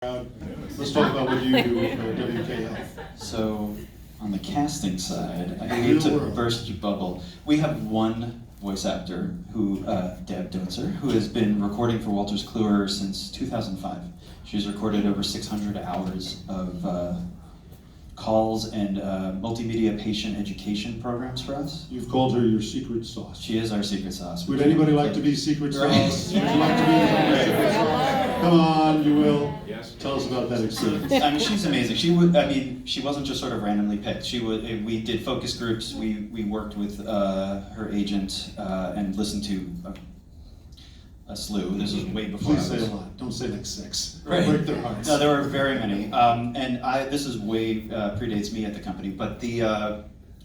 Let's talk about what you do with WKL. So, on the casting side, I hate to burst your bubble. We have one voice actor, who Deb Dotzer, who has been recording for Wolters Kluwer since 2005. She's recorded over 600 hours of calls and multimedia patient education programs for us. You've called her your secret sauce. She is our secret sauce. Would anybody like to be secret sauce? Right. Would you like to be secret sauce? Come on, you will. Yes. Tell us about that experience. I mean, she's amazing. She wasn't just sort of randomly picked. We did focus groups. We worked with her agent and listened to a slew. This was way before. Please say a lot. Don't say like 6. Right. Break their hearts. No, there were very many. This is way predates me at the company. But the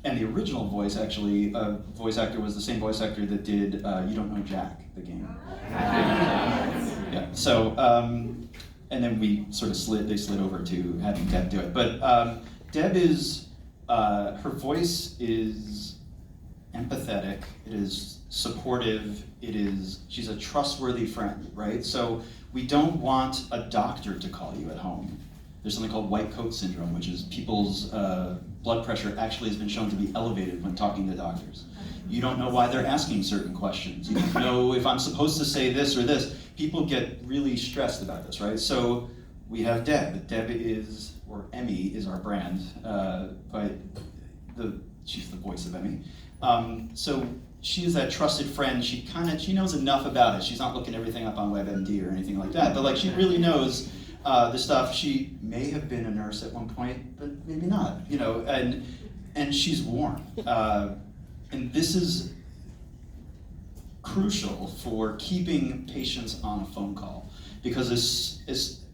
original voice voice actor was the same voice actor that did You Don't Know Jack, the game. Yeah. So and then we sort of they slid over to having Deb do it. But Deb is her voice is empathetic. It is supportive. She's a trustworthy friend, right? So we don't want a doctor to call you at home. There's something called white coat syndrome, which is people's blood pressure actually has been shown to be elevated when talking to doctors. You don't know why they're asking certain questions. You don't know if I'm supposed to say this or this. People get really stressed about this, right? So we have Deb. Deb is, or Emmy is our brand, but she's the voice of Emmy. So she is that trusted friend. She knows enough about it. She's not looking everything up on WebMD or anything like that, but like she really knows the stuff. She may have been a nurse at one point, but maybe not, and she's warm. And this is crucial for keeping patients on a phone call, because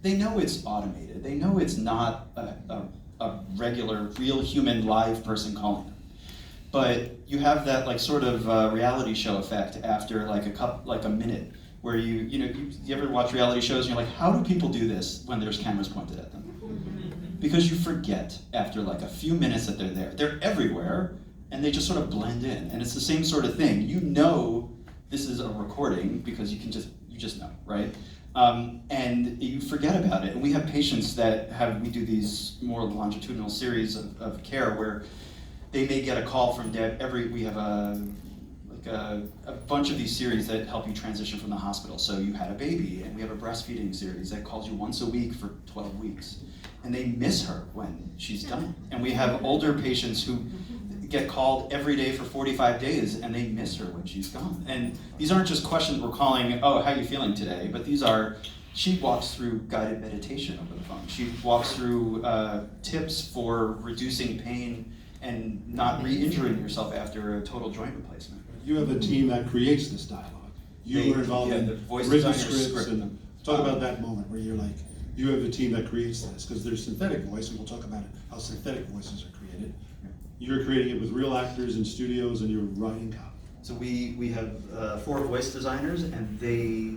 they know it's automated. They know it's not a regular, real human live person calling them. But you have that like sort of reality show effect after like a minute, where you ever watch reality shows and you're like, how do people do this when there's cameras pointed at them? Because you forget after like a few minutes that they're there. They're everywhere, and they just sort of blend in. And it's the same sort of thing. You know this is a recording because you just know, right? And you forget about it. And we have patients we do these more longitudinal series of care where they may get a call from Deb we have a bunch of these series that help you transition from the hospital. So you had a baby, and we have a breastfeeding series that calls you once a week for 12 weeks. And they miss her when she's done. And we have older patients who get called every day for 45 days, and they miss her when she's gone. And these aren't just questions we're calling, oh, how are you feeling today? But she walks through guided meditation over the phone. She walks through tips for reducing pain and not re-injuring yourself after a total joint replacement. You have a team that creates this dialogue. You were involved in written scripts, and talk about that moment where you're like, you have a team that creates this, because there's synthetic voice, and we'll talk about how synthetic voices are created. You're creating it with real actors in studios, and you're writing copy. So we have 4 voice designers, and they